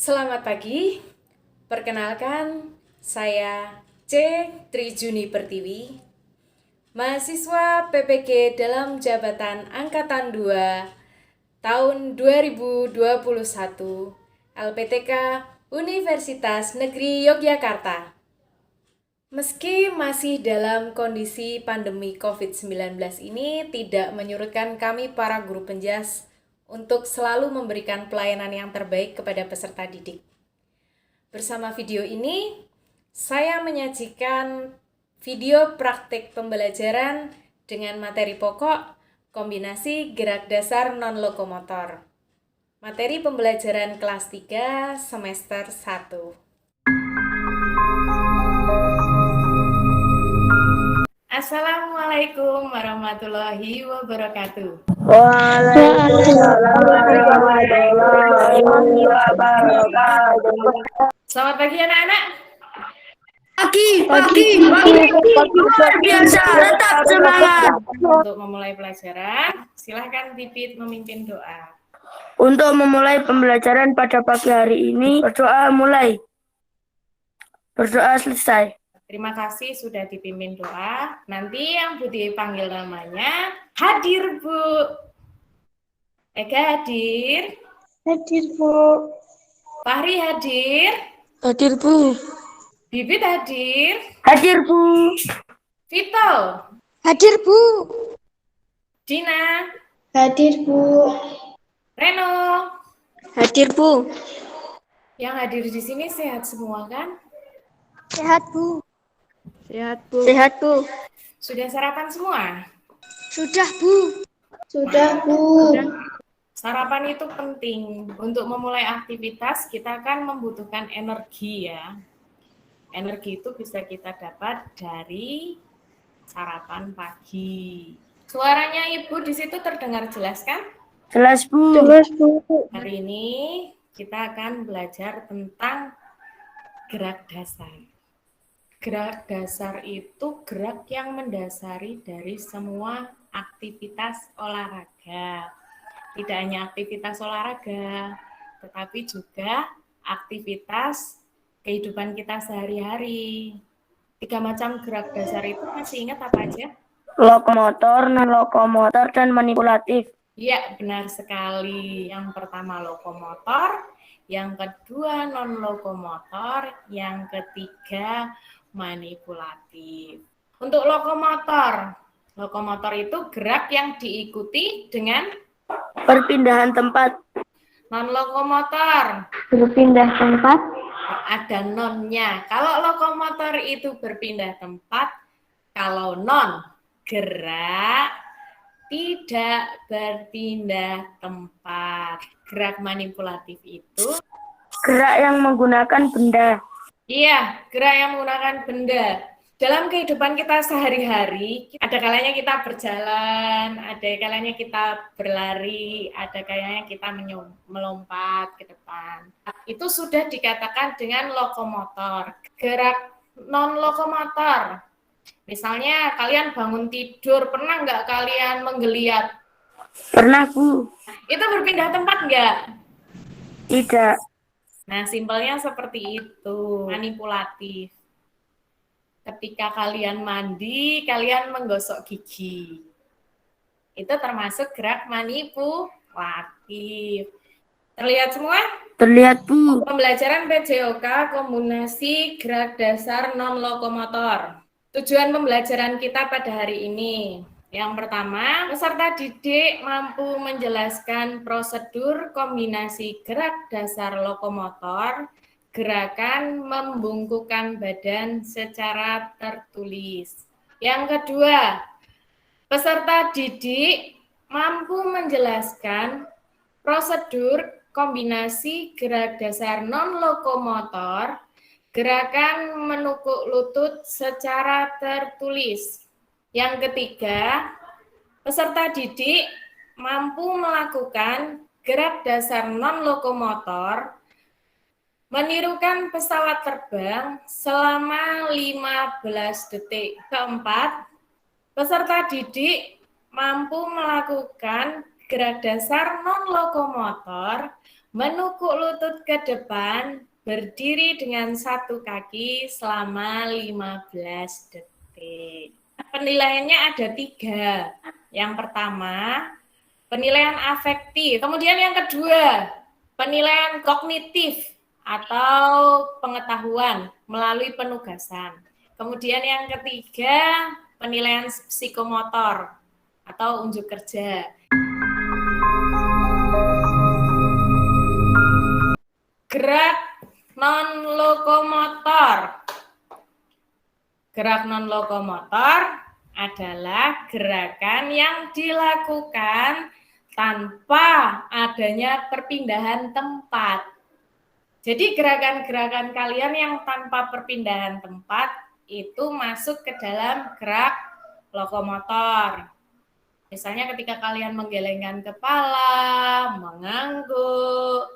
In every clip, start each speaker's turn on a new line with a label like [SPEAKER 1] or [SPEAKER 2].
[SPEAKER 1] Selamat pagi, perkenalkan saya C. Trijuni Pertiwi, mahasiswa PPG dalam jabatan Angkatan 2 tahun 2021 LPTK Universitas Negeri Yogyakarta. Meski masih dalam kondisi pandemi COVID-19 ini tidak menyurutkan kami para guru penjas untuk selalu memberikan pelayanan yang terbaik kepada peserta didik. Bersama video ini, saya menyajikan video praktik pembelajaran dengan materi pokok kombinasi gerak dasar non-lokomotor. Materi pembelajaran kelas 3 semester 1. Assalamualaikum warahmatullahi wabarakatuh.
[SPEAKER 2] Waalaikumsalam warahmatullahi wabarakatuh.
[SPEAKER 1] Selamat pagi anak-anak.
[SPEAKER 2] Pagi, luar biasa, tetap semangat.
[SPEAKER 1] Untuk memulai pelajaran, silahkan Pipit memimpin doa.
[SPEAKER 2] Untuk memulai pembelajaran pada pagi hari ini, berdoa mulai. Berdoa selesai.
[SPEAKER 1] Terima kasih sudah dipimpin doa. Nanti yang Bu dipanggil namanya hadir, Bu. Ega hadir.
[SPEAKER 2] Hadir, Bu.
[SPEAKER 1] Fahri hadir.
[SPEAKER 2] Hadir, Bu.
[SPEAKER 1] Bibit hadir.
[SPEAKER 2] Hadir, Bu.
[SPEAKER 1] Vito.
[SPEAKER 2] Hadir, Bu.
[SPEAKER 1] Dina.
[SPEAKER 2] Hadir, Bu.
[SPEAKER 1] Reno.
[SPEAKER 2] Hadir, Bu.
[SPEAKER 1] Yang hadir di sini sehat semua kan?
[SPEAKER 2] Sehat, Bu. Sehat, Bu. Sehat, Bu.
[SPEAKER 1] Sudah sarapan semua?
[SPEAKER 2] Sudah, Bu. Sudah, Bu.
[SPEAKER 1] Sarapan itu penting. Untuk memulai aktivitas, kita akan membutuhkan energi ya. Energi itu bisa kita dapat dari sarapan pagi. Suaranya Ibu di situ terdengar jelas kan?
[SPEAKER 2] Jelas, Bu. Jelas, Bu.
[SPEAKER 1] Hari ini kita akan belajar tentang gerak dasar. Gerak dasar itu gerak yang mendasari dari semua aktivitas olahraga. Tidak hanya aktivitas olahraga, tetapi juga aktivitas kehidupan kita sehari-hari. 3 macam gerak dasar itu masih ingat apa aja?
[SPEAKER 2] Lokomotor, non-lokomotor, dan manipulatif.
[SPEAKER 1] Ya, benar sekali. Yang pertama lokomotor, yang kedua non-lokomotor, yang ketiga manipulatif. Untuk lokomotor, lokomotor itu gerak yang diikuti dengan
[SPEAKER 2] Perpindahan tempat.
[SPEAKER 1] non-lokomotor.
[SPEAKER 2] Berpindah tempat.
[SPEAKER 1] Ada nonnya. Kalau lokomotor itu berpindah tempat, kalau non gerak tidak berpindah tempat. Gerak manipulatif itu
[SPEAKER 2] Gerak yang menggunakan benda.
[SPEAKER 1] iya, gerak yang menggunakan benda. Dalam kehidupan kita sehari-hari, ada kalanya kita berjalan, ada kalanya kita berlari, ada kalanya kita melompat ke depan. Itu sudah dikatakan dengan lokomotor. Gerak non-lokomotor. Misalnya kalian bangun tidur, pernah nggak kalian menggeliat?
[SPEAKER 2] Pernah, Bu.
[SPEAKER 1] Itu berpindah tempat nggak?
[SPEAKER 2] Tidak.
[SPEAKER 1] Nah, simpelnya seperti itu, manipulatif. Ketika kalian mandi, kalian menggosok gigi. Itu termasuk gerak manipulatif. Terlihat semua?
[SPEAKER 2] Terlihat, Bu.
[SPEAKER 1] Pembelajaran PJOK kombinasi gerak dasar non-lokomotor. Tujuan pembelajaran kita pada hari ini. Yang pertama, peserta didik mampu menjelaskan prosedur kombinasi gerak dasar lokomotor, gerakan membungkukkan badan secara tertulis. Yang kedua, peserta didik mampu menjelaskan prosedur kombinasi gerak dasar non-lokomotor, gerakan menukuk lutut secara tertulis. Yang ketiga, peserta didik mampu melakukan gerak dasar non-lokomotor, menirukan pesawat terbang selama 15 detik. Keempat, peserta didik mampu melakukan gerak dasar non-lokomotor, Menukuk lutut ke depan, berdiri dengan satu kaki selama 15 detik. Penilaiannya ada 3. Yang pertama, penilaian afektif. Kemudian yang kedua, penilaian kognitif atau pengetahuan melalui penugasan. Kemudian yang ketiga, penilaian psikomotor atau unjuk kerja. Gerak non-lokomotor. Gerak non-lokomotor adalah gerakan yang dilakukan tanpa adanya perpindahan tempat. Jadi gerakan-gerakan kalian yang tanpa perpindahan tempat itu masuk ke dalam gerak lokomotor. Misalnya ketika kalian menggelengkan kepala, mengangguk,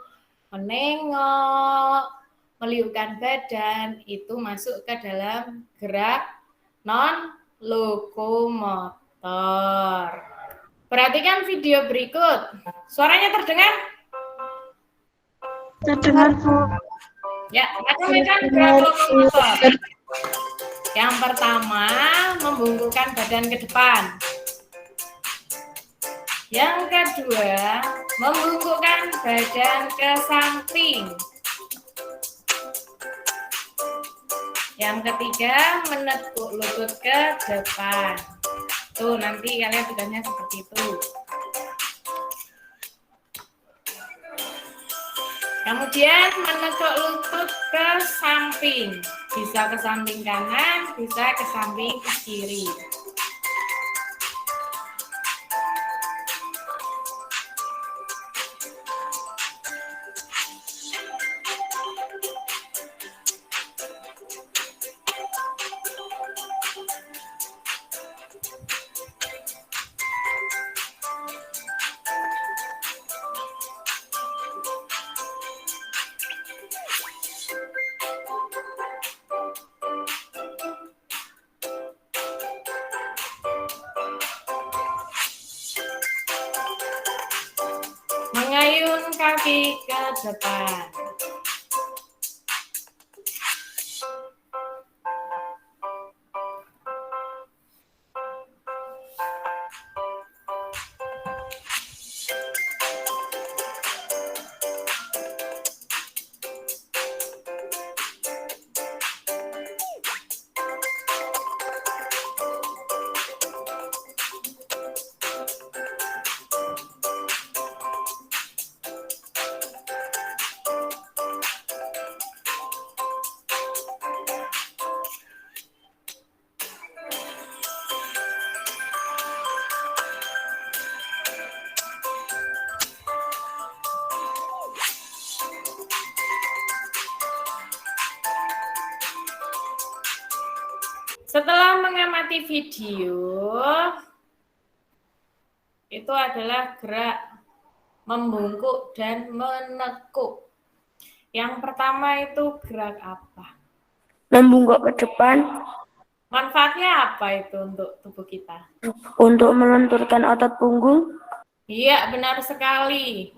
[SPEAKER 1] menengok, meliukkan badan, itu masuk ke dalam gerak non-lokomotor. Perhatikan video berikut. Suaranya terdengar?
[SPEAKER 2] Terdengar, Bu.
[SPEAKER 1] Ya, macam-macam gerak lokomotor. Yang pertama, membungkukkan badan ke depan. Yang kedua, membungkukkan badan ke samping. Yang ketiga, menekuk lutut ke depan. Tuh, nanti kalian tugasnya seperti itu. Kemudian menekuk lutut ke samping. Bisa ke samping kanan, bisa ke samping kiri. Mengayun kaki ke depan. Setelah mengamati video, itu adalah gerak membungkuk dan menekuk. Yang pertama itu gerak apa?
[SPEAKER 2] Membungkuk ke depan.
[SPEAKER 1] Manfaatnya apa itu untuk tubuh kita?
[SPEAKER 2] Untuk melenturkan otot punggung.
[SPEAKER 1] Iya, benar sekali.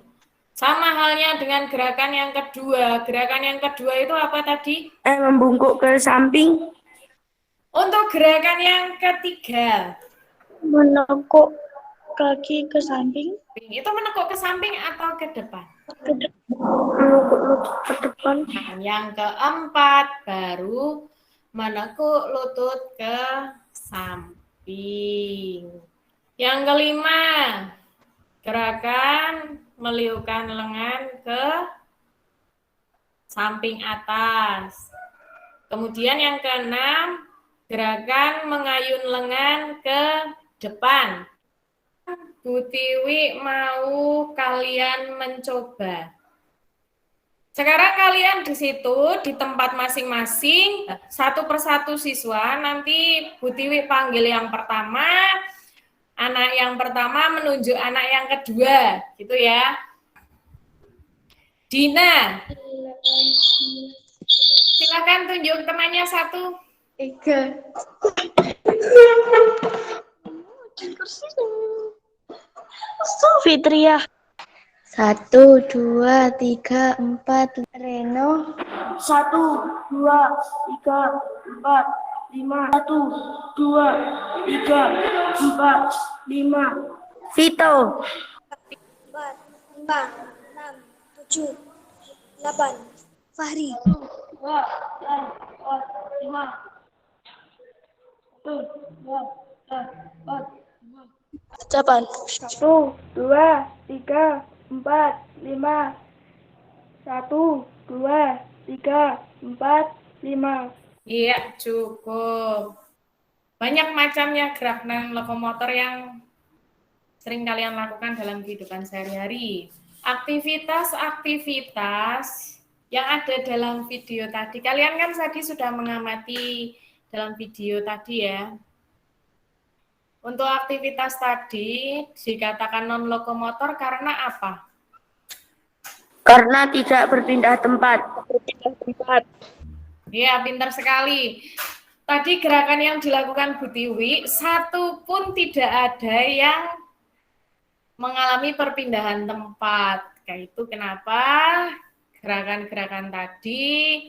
[SPEAKER 1] Sama halnya dengan gerakan yang kedua. Gerakan yang kedua itu apa tadi?
[SPEAKER 2] Membungkuk ke samping.
[SPEAKER 1] Untuk gerakan yang ketiga.
[SPEAKER 2] Menekuk kaki ke samping.
[SPEAKER 1] Itu menekuk ke samping atau ke depan?
[SPEAKER 2] Menekuk lutut ke depan.
[SPEAKER 1] Nah, yang keempat baru menekuk lutut ke samping. Yang kelima, gerakan meliukkan lengan ke samping atas. Kemudian yang keenam, gerakan mengayun lengan ke depan. Bu Tiwi mau kalian mencoba. Sekarang kalian di situ, di tempat masing-masing, satu persatu siswa, nanti Bu Tiwi panggil yang pertama, anak yang pertama menunjuk anak yang kedua, gitu ya. Dina, silakan tunjuk temannya satu.
[SPEAKER 2] Fitria.
[SPEAKER 3] 1, 2, 3, 4. Reno.
[SPEAKER 2] 1, 2, 3, 4, 5. 1, 2, 3, 4, 5. Vito.
[SPEAKER 3] 4, 5, 6, 7, 8. Fahri.
[SPEAKER 2] 2, 3, 4, 5. 1, 2, 3, 4, 5.
[SPEAKER 3] 8.
[SPEAKER 2] 1, 2, 3, 4, 5. 1, 2, 3, 4, 5.
[SPEAKER 1] Iya, cukup. Banyak macamnya gerak non lokomotor yang sering kalian lakukan dalam kehidupan sehari-hari. Aktivitas-aktivitas yang ada dalam video tadi, kalian kan tadi sudah mengamati dalam video tadi ya. Untuk aktivitas tadi dikatakan non lokomotor karena apa?
[SPEAKER 2] Karena tidak berpindah tempat.
[SPEAKER 1] Ya, pintar sekali. Tadi gerakan yang dilakukan Bu Tiwi, satu pun tidak ada yang mengalami perpindahan tempat. Kayak itu kenapa gerakan-gerakan tadi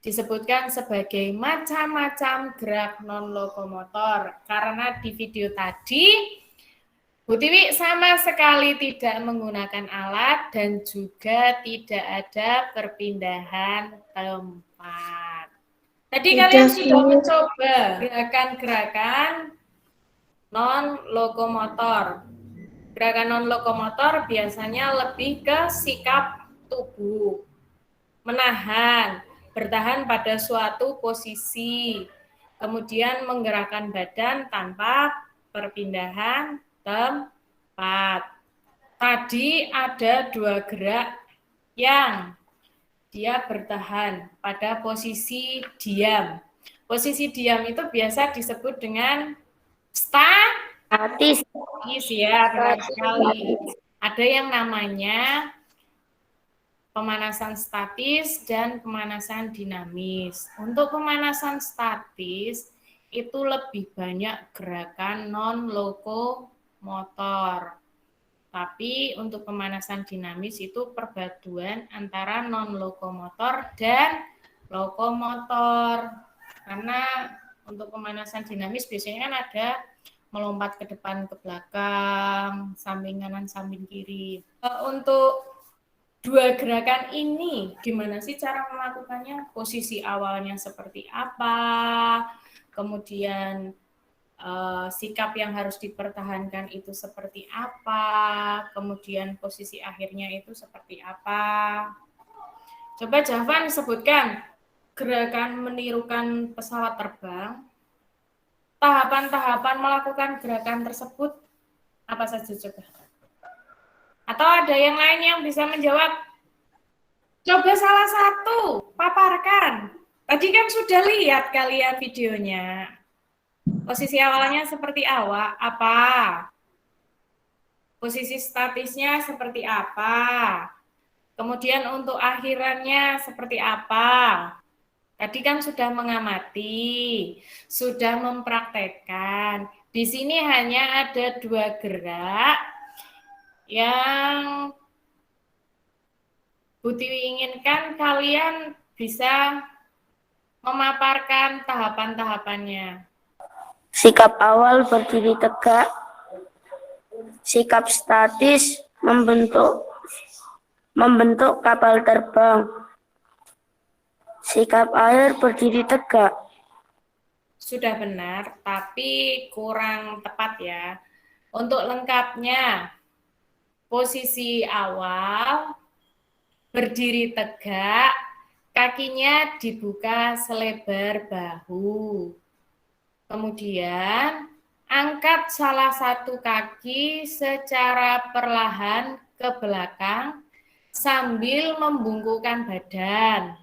[SPEAKER 1] disebutkan sebagai macam-macam gerak non-lokomotor. Karena di video tadi, Bu Tiwi sama sekali tidak menggunakan alat dan juga tidak ada perpindahan tempat. Tadi kalian sudah mencoba gerakan-gerakan non-lokomotor. Gerakan non-lokomotor biasanya lebih ke sikap tubuh, menahan, bertahan pada suatu posisi, kemudian menggerakkan badan tanpa perpindahan tempat. Tadi ada 2 gerak yang dia bertahan pada posisi diam. Posisi diam itu biasa disebut dengan
[SPEAKER 2] Statis.
[SPEAKER 1] ya, benar sekali. Ada yang namanya pemanasan statis dan pemanasan dinamis. Untuk pemanasan statis itu lebih banyak gerakan non-lokomotor. Tapi untuk pemanasan dinamis itu perpaduan antara non-lokomotor dan lokomotor. Karena untuk pemanasan dinamis biasanya kan ada melompat ke depan, ke belakang, samping kanan, samping kiri. Untuk 2 gerakan ini, gimana sih cara melakukannya? Posisi awalnya seperti apa? Kemudian sikap yang harus dipertahankan itu seperti apa? Kemudian posisi akhirnya itu seperti apa? Coba Javan sebutkan gerakan menirukan pesawat terbang. Tahapan-tahapan melakukan gerakan tersebut apa saja coba? Atau ada yang lain yang bisa menjawab? Coba salah satu, paparkan. Tadi kan sudah lihat kalian videonya. Posisi awalnya seperti apa? Posisi statisnya seperti apa? Kemudian untuk akhirannya seperti apa? Tadi kan sudah mengamati, sudah mempraktekkan. Di sini hanya ada 2 gerak yang Bu Tiwi inginkan kalian bisa memaparkan tahapan-tahapannya.
[SPEAKER 2] Sikap awal berdiri tegak. Sikap statis membentuk kapal terbang. Sikap air berdiri tegak.
[SPEAKER 1] Sudah benar, tapi kurang tepat ya. Untuk lengkapnya, posisi awal, berdiri tegak, kakinya dibuka selebar bahu. Kemudian, angkat salah satu kaki secara perlahan ke belakang sambil membungkukkan badan.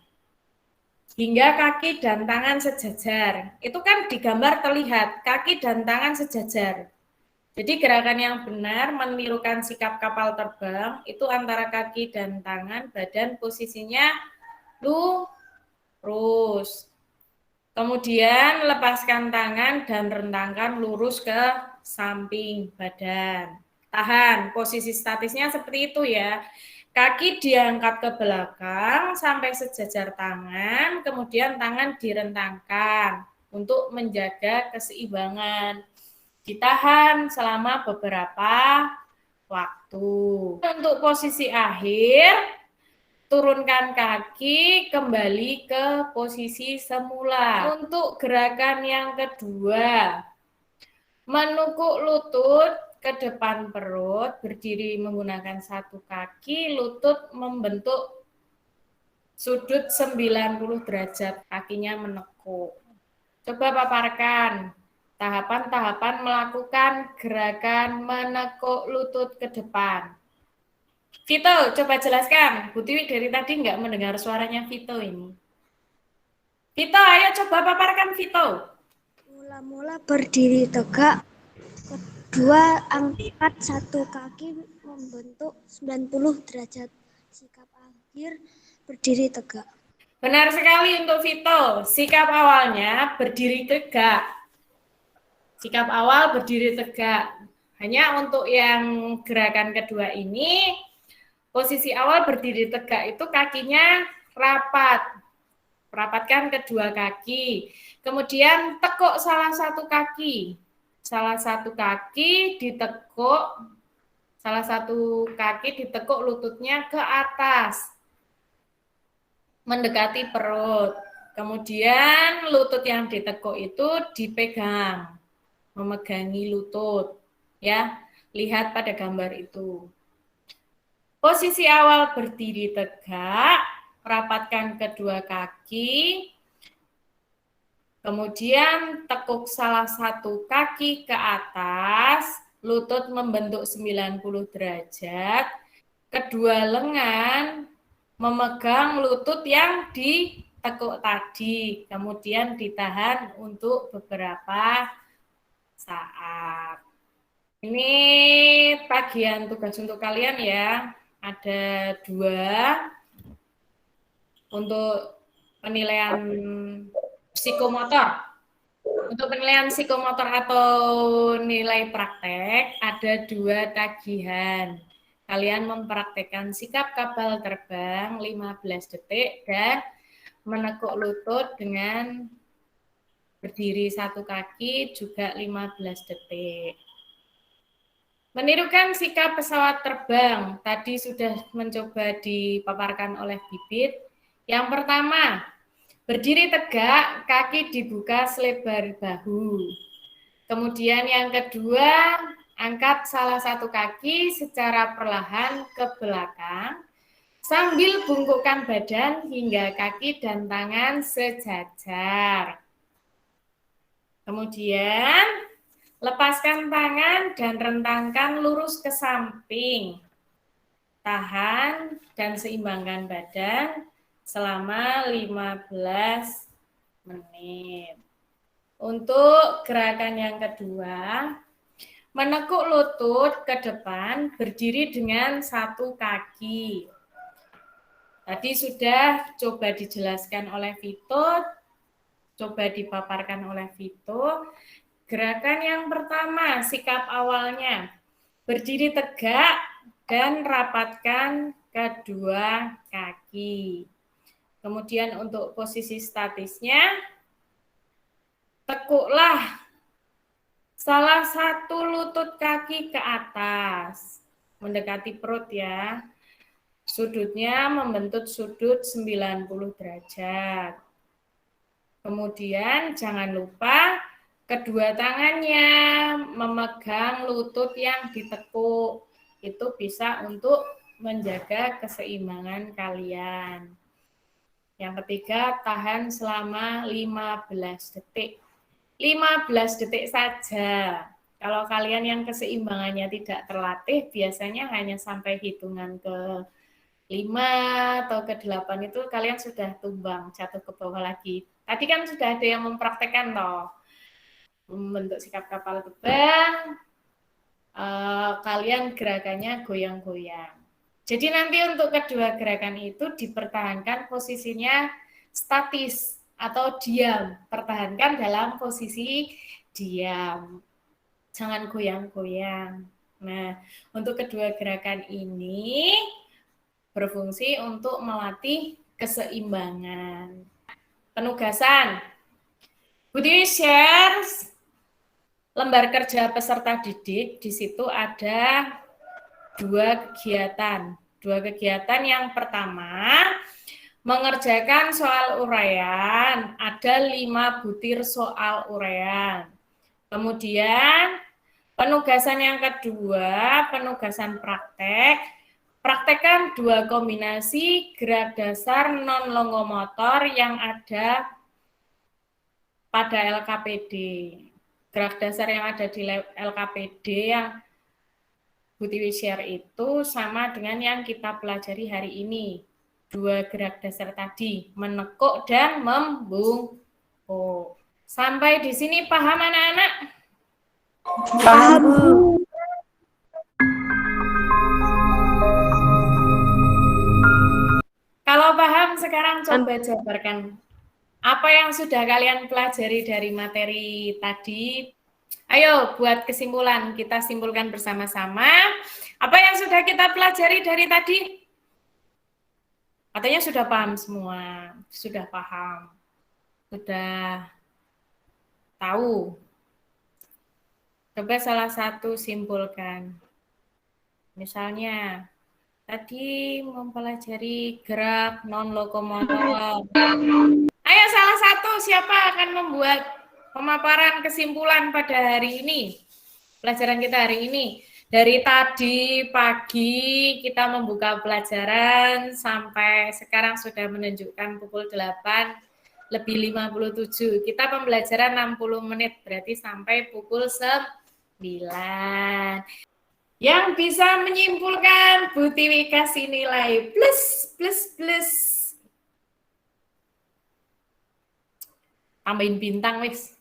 [SPEAKER 1] Hingga kaki dan tangan sejajar. Itu kan di gambar terlihat, kaki dan tangan sejajar. Jadi gerakan yang benar menirukan sikap kapal terbang, itu antara kaki dan tangan, badan posisinya lurus. Kemudian lepaskan tangan dan rentangkan lurus ke samping badan. tahan. Posisi statisnya seperti itu ya. Kaki diangkat ke belakang sampai sejajar tangan, kemudian tangan direntangkan untuk menjaga keseimbangan. Ditahan selama beberapa waktu. Untuk posisi akhir, turunkan kaki kembali ke posisi semula. Untuk gerakan yang kedua, menukuk lutut ke depan perut, berdiri menggunakan satu kaki, lutut membentuk sudut 90 derajat, kakinya menekuk. Coba paparkan tahapan-tahapan melakukan gerakan menekuk lutut ke depan. Vito, coba jelaskan. Bu Tiwi dari tadi nggak mendengar suaranya Vito ini. Vito, ayo coba paparkan Vito.
[SPEAKER 3] Mula-mula berdiri tegak, kedua angkat satu kaki membentuk 90 derajat. Sikap akhir berdiri tegak.
[SPEAKER 1] Benar sekali untuk Vito. Sikap awalnya berdiri tegak. Sikap awal berdiri tegak. Hanya untuk yang gerakan kedua ini, posisi awal berdiri tegak itu kakinya rapat. Rapatkan kedua kaki. Kemudian tekuk salah satu kaki. Salah satu kaki ditekuk lututnya ke atas. Mendekati perut. Kemudian lutut yang ditekuk itu dipegang, memegangi lutut. Ya, lihat pada gambar itu. Posisi awal berdiri tegak, rapatkan kedua kaki, kemudian tekuk salah satu kaki ke atas, lutut membentuk 90 derajat, kedua lengan memegang lutut yang ditekuk tadi, kemudian ditahan untuk beberapa saat. Ini bagian tugas untuk kalian ya. Ada 2 untuk penilaian psikomotor. Untuk penilaian psikomotor atau nilai praktek, ada 2 tagihan. Kalian mempraktekkan sikap kapal terbang 15 detik dan menekuk lutut dengan berdiri satu kaki juga 15 detik. Menirukan sikap pesawat terbang, tadi sudah mencoba dipaparkan oleh Bibit. Yang pertama, berdiri tegak, kaki dibuka selebar bahu. Kemudian yang kedua, angkat salah satu kaki secara perlahan ke belakang, sambil bungkukkan badan hingga kaki dan tangan sejajar. Kemudian, lepaskan tangan dan rentangkan lurus ke samping. Tahan dan seimbangkan badan selama 15 menit. Untuk gerakan yang kedua, menekuk lutut ke depan, berdiri dengan satu kaki. Tadi sudah coba dijelaskan oleh Vito, coba dipaparkan oleh Vito. Gerakan yang pertama, sikap awalnya, berdiri tegak dan rapatkan kedua kaki. Kemudian untuk posisi statisnya, tekuklah salah satu lutut kaki ke atas, mendekati perut ya. Sudutnya membentuk sudut 90 derajat. Kemudian jangan lupa kedua tangannya memegang lutut yang ditekuk. Itu bisa untuk menjaga keseimbangan kalian. Yang ketiga, tahan selama 15 detik. 15 detik saja. Kalau kalian yang keseimbangannya tidak terlatih, biasanya hanya sampai hitungan ke 5 atau ke 8 itu kalian sudah tumbang, jatuh ke bawah lagi. Tadi kan sudah ada yang mempraktekkan toh. Membentuk sikap kapal terbang, kalian gerakannya goyang-goyang. Jadi nanti untuk kedua gerakan itu dipertahankan posisinya statis atau diam. Pertahankan dalam posisi diam. Jangan goyang-goyang. Nah, untuk kedua gerakan ini berfungsi untuk melatih keseimbangan. Penugasan. Budi share lembar kerja peserta didik. Di situ ada dua kegiatan. Dua kegiatan yang pertama, mengerjakan soal uraian. Ada 5 butir soal uraian. Kemudian, penugasan yang kedua, penugasan praktek. Praktekkan 2 kombinasi gerak dasar non-lokomotor yang ada pada LKPD. Gerak dasar yang ada di LKPD yang Butiwi share itu sama dengan yang kita pelajari hari ini. 2 gerak dasar tadi, menekuk dan membungkuk. Sampai di sini paham anak-anak?
[SPEAKER 2] Paham, Bu.
[SPEAKER 1] Kalau paham, sekarang coba jabarkan. Apa yang sudah kalian pelajari dari materi tadi? Ayo buat kesimpulan, kita simpulkan bersama-sama. Apa yang sudah kita pelajari dari tadi? Katanya sudah paham semua, sudah paham, sudah tahu. Coba salah satu simpulkan. Misalnya, tadi mempelajari gerak non-lokomotor. Ayo salah satu, siapa akan membuat pemaparan kesimpulan pada hari ini? Pelajaran kita hari ini. Dari tadi pagi kita membuka pelajaran sampai sekarang sudah menunjukkan pukul 8 lebih 57. Kita pembelajaran 60 menit, berarti sampai pukul 9. Yang bisa menyimpulkan Bu Tiwi kasih nilai plus, plus, plus. Tambahin bintang, wis.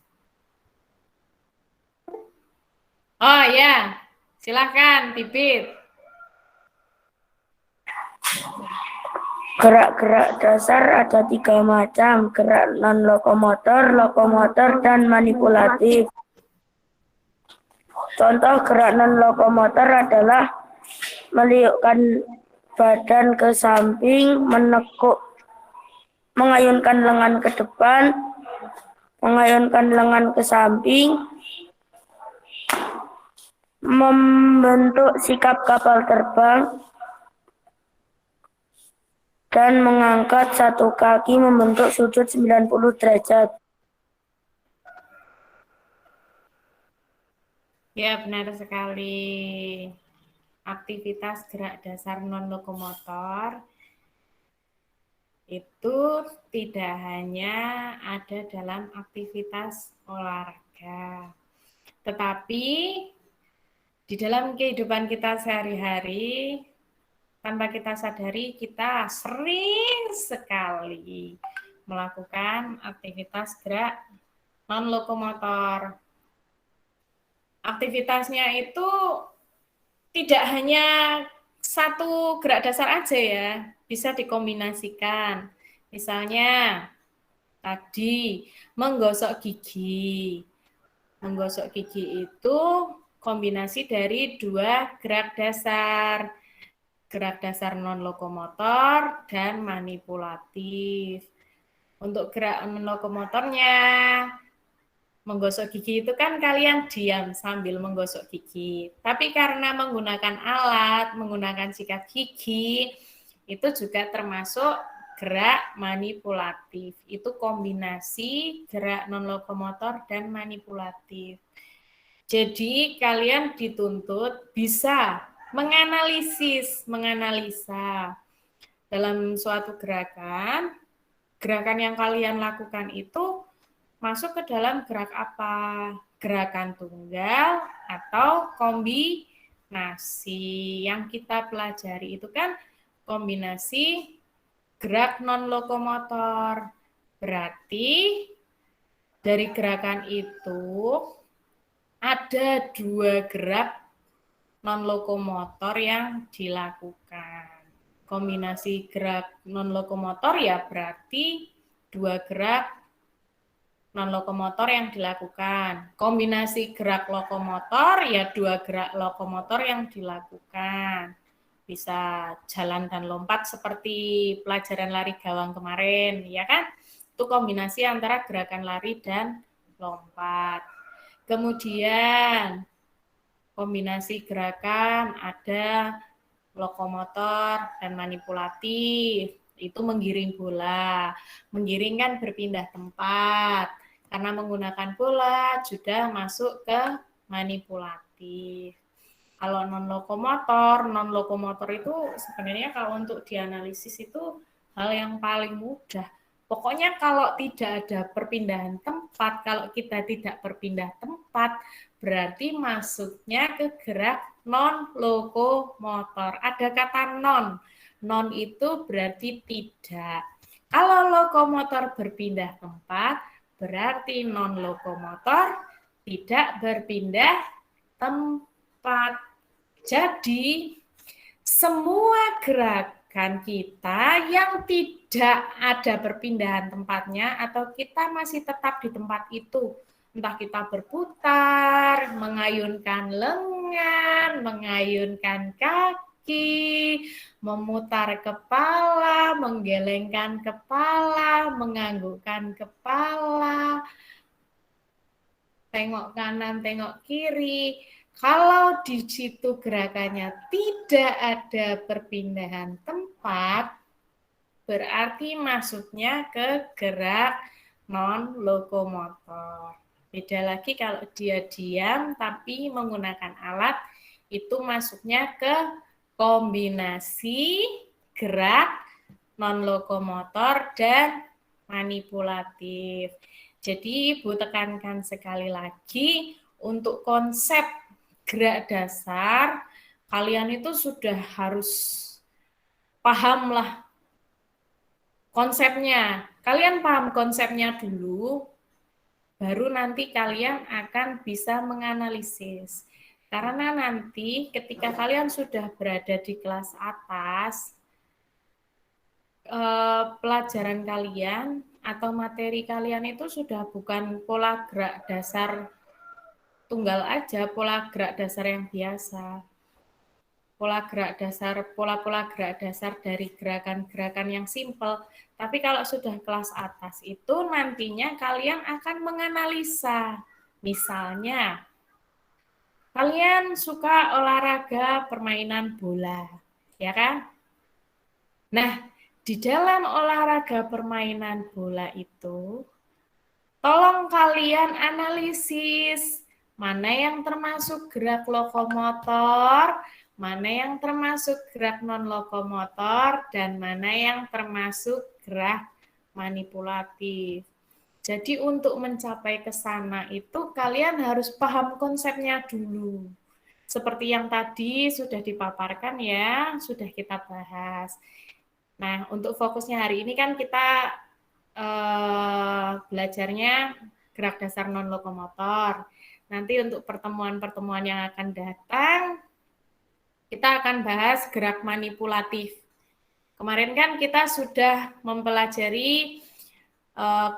[SPEAKER 1] Oh ya, silakan Pipit.
[SPEAKER 2] Gerak-gerak dasar ada 3 macam, gerak non-lokomotor, lokomotor, dan manipulatif. Contoh gerak non-lokomotor adalah meliukkan badan ke samping, menekuk, mengayunkan lengan ke depan, mengayunkan lengan ke samping, membentuk sikap kapal terbang, dan mengangkat satu kaki membentuk sudut 90 derajat.
[SPEAKER 1] Ya, benar sekali. Aktivitas gerak dasar non-lokomotor itu tidak hanya ada dalam aktivitas olahraga, tetapi di dalam kehidupan kita sehari-hari, tanpa kita sadari, kita sering sekali melakukan aktivitas gerak non-lokomotor. Aktivitasnya itu tidak hanya satu gerak dasar aja ya, bisa dikombinasikan. Misalnya tadi menggosok gigi. Menggosok gigi itu kombinasi dari 2 gerak dasar. Gerak dasar non-lokomotor dan manipulatif. Untuk gerak non-lokomotornya, menggosok gigi itu kan kalian diam sambil menggosok gigi. Tapi karena menggunakan alat, menggunakan sikat gigi, itu juga termasuk gerak manipulatif. Itu kombinasi gerak non-lokomotor dan manipulatif. Jadi kalian dituntut bisa menganalisa dalam suatu gerakan yang kalian lakukan itu masuk ke dalam gerak apa? Gerakan tunggal atau kombinasi. Yang kita pelajari itu kan kombinasi gerak non-lokomotor. Berarti dari gerakan itu ada 2 gerak non-lokomotor yang dilakukan. Kombinasi gerak non-lokomotor ya berarti 2 gerak non-lokomotor yang dilakukan. Kombinasi gerak lokomotor, ya 2 gerak lokomotor yang dilakukan. Bisa jalan dan lompat seperti pelajaran lari gawang kemarin, ya kan? Itu kombinasi antara gerakan lari dan lompat. Kemudian kombinasi gerakan ada lokomotor dan manipulatif. Itu menggiring bola. Menggiring kan berpindah tempat. Karena menggunakan bola sudah masuk ke manipulatif. Kalau non-lokomotor itu sebenarnya kalau untuk dianalisis itu hal yang paling mudah. Pokoknya kalau tidak ada perpindahan tempat, kalau kita tidak berpindah tempat, berarti masuknya ke gerak non-lokomotor. Ada kata non. Non itu berarti tidak. Kalau lokomotor berpindah tempat, berarti non-lokomotor tidak berpindah tempat. Jadi, semua gerakan kita yang tidak ada perpindahan tempatnya atau kita masih tetap di tempat itu, entah kita berputar, mengayunkan lengan, mengayunkan kaki, memutar kepala, menggelengkan kepala, menganggukkan kepala, tengok kanan, tengok kiri. Kalau di situ gerakannya tidak ada perpindahan tempat, berarti masuknya ke gerak non-lokomotor. Beda lagi kalau dia diam tapi menggunakan alat, itu masuknya ke kombinasi gerak non-lokomotor dan manipulatif. Jadi Ibu tekankan sekali lagi, untuk konsep gerak dasar, kalian itu sudah harus paham lah konsepnya. Kalian paham konsepnya dulu, baru nanti kalian akan bisa menganalisis. Karena nanti ketika kalian sudah berada di kelas atas, pelajaran kalian atau materi kalian itu sudah bukan pola gerak dasar tunggal aja, pola gerak dasar yang biasa. Pola-pola gerak dasar dari gerakan-gerakan yang simpel. Tapi kalau sudah kelas atas itu nantinya kalian akan menganalisa. Misalnya, kalian suka olahraga permainan bola, ya kan? Nah, di dalam olahraga permainan bola itu, tolong kalian analisis mana yang termasuk gerak lokomotor, mana yang termasuk gerak non-lokomotor, dan mana yang termasuk gerak manipulatif. Jadi untuk mencapai ke sana itu kalian harus paham konsepnya dulu. Seperti yang tadi sudah dipaparkan ya, sudah kita bahas. Nah, untuk fokusnya hari ini kan kita belajarnya gerak dasar non-lokomotor. Nanti untuk pertemuan-pertemuan yang akan datang, kita akan bahas gerak manipulatif. Kemarin kan kita sudah mempelajari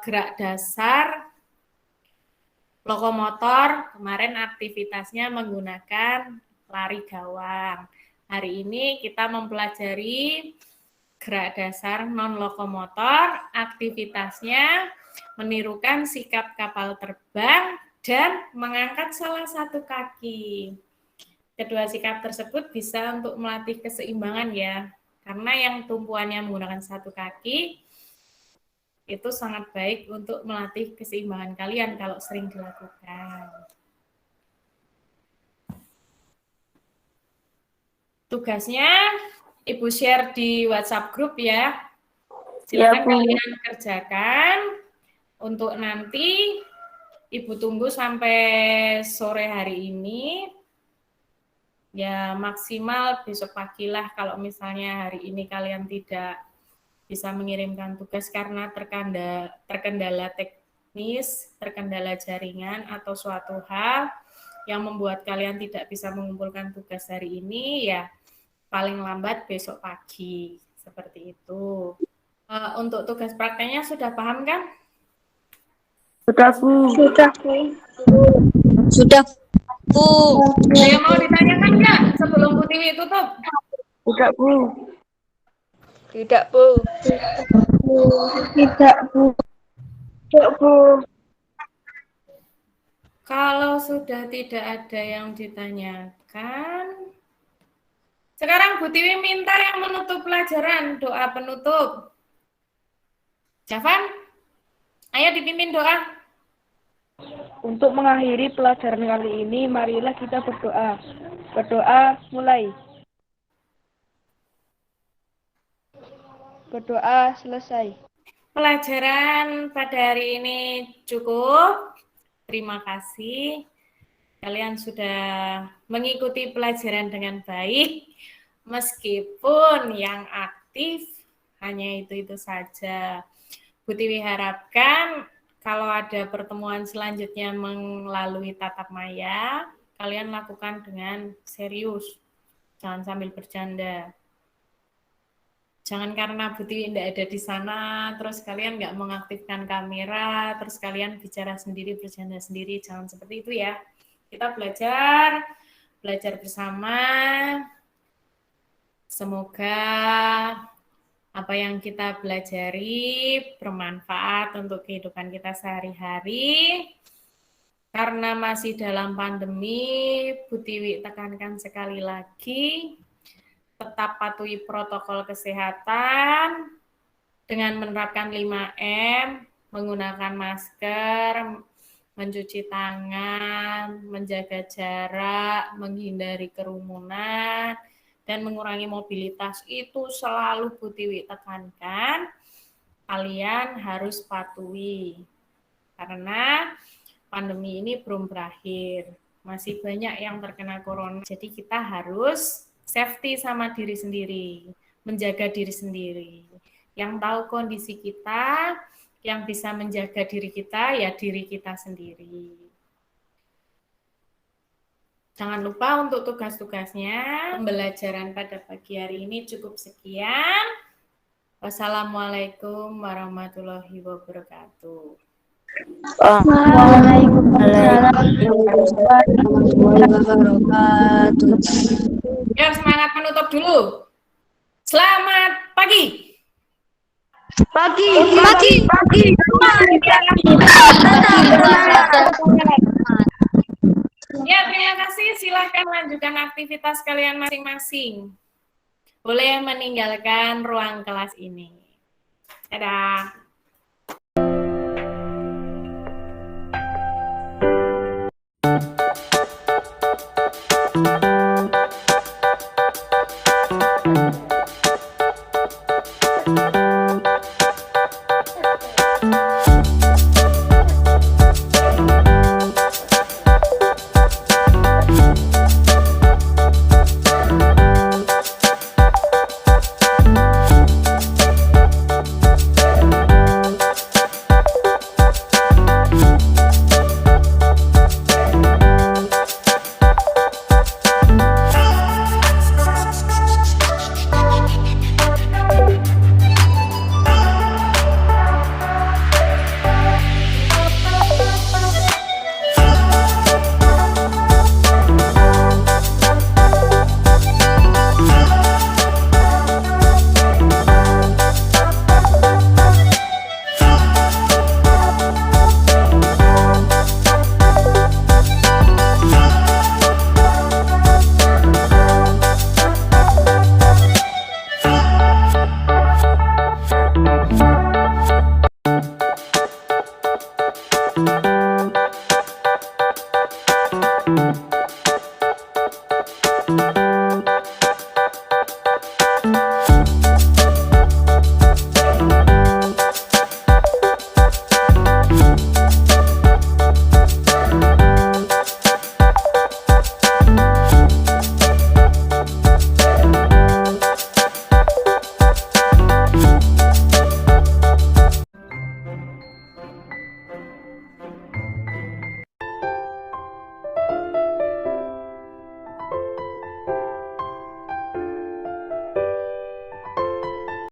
[SPEAKER 1] gerak dasar lokomotor, kemarin aktivitasnya menggunakan lari gawang. Hari ini kita mempelajari gerak dasar non-lokomotor, aktivitasnya menirukan sikap kapal terbang dan mengangkat salah satu kaki. Kedua sikap tersebut bisa untuk melatih keseimbangan ya, karena yang tumpuannya menggunakan satu kaki itu sangat baik untuk melatih keseimbangan kalian kalau sering dilakukan. Tugasnya Ibu share di WhatsApp grup ya. Silakan kalian kerjakan. Untuk nanti Ibu tunggu sampai sore hari ini. Ya maksimal besok pagi lah kalau misalnya hari ini kalian tidak bisa mengirimkan tugas karena terkendala teknis, terkendala jaringan atau suatu hal yang membuat kalian tidak bisa mengumpulkan tugas hari ini, ya paling lambat besok pagi. Seperti itu. Untuk tugas prakteknya sudah paham kan?
[SPEAKER 2] Sudah, Bu.
[SPEAKER 3] Sudah, Bu. Sudah, Bu.
[SPEAKER 1] Ada yang mau ditanyakan nggak sebelum Bu Tiwi tutup?
[SPEAKER 2] Tidak, Bu.
[SPEAKER 4] Tidak, Bu.
[SPEAKER 2] Tidak, Bu. Tidak, Bu.
[SPEAKER 1] Kalau sudah tidak ada yang ditanyakan, sekarang Bu Tiwi minta yang menutup pelajaran, doa penutup. Javan, ayo dipimpin doa.
[SPEAKER 2] Untuk mengakhiri pelajaran kali ini, marilah kita berdoa. Berdoa, mulai. Berdoa, selesai.
[SPEAKER 1] Pelajaran pada hari ini cukup. Terima kasih. Kalian sudah mengikuti pelajaran dengan baik. Meskipun yang aktif hanya itu-itu saja. Bu Tiwi harapkan kalau ada pertemuan selanjutnya melalui tatap maya, kalian lakukan dengan serius. Jangan sambil bercanda. Jangan karena Bu Tiwi tidak ada di sana, terus kalian nggak mengaktifkan kamera, terus kalian bicara sendiri, bercanda sendiri. Jangan seperti itu ya. Kita belajar bersama. Semoga apa yang kita pelajari bermanfaat untuk kehidupan kita sehari-hari. Karena masih dalam pandemi, Bu Tiwi tekankan sekali lagi, tetap patuhi protokol kesehatan dengan menerapkan 5M, menggunakan masker, mencuci tangan, menjaga jarak, menghindari kerumunan, dan mengurangi mobilitas. Itu selalu Bu Tiwi tekankan, kalian harus patuhi. Karena pandemi ini belum berakhir, masih banyak yang terkena corona. Jadi kita harus safety sama diri sendiri, menjaga diri sendiri. Yang tahu kondisi kita, yang bisa menjaga diri kita, ya diri kita sendiri. Jangan lupa untuk tugas-tugasnya. Pembelajaran pada pagi hari ini cukup sekian. Wassalamualaikum warahmatullahi wabarakatuh.
[SPEAKER 3] Waalaikumsalam warahmatullahi wabarakatuh.
[SPEAKER 1] Ya, semangat menutup dulu. Selamat pagi.
[SPEAKER 3] Pagi.
[SPEAKER 1] Ya, terima kasih. Silakan lanjutkan aktivitas kalian masing-masing. Boleh meninggalkan ruang kelas ini. Dadah.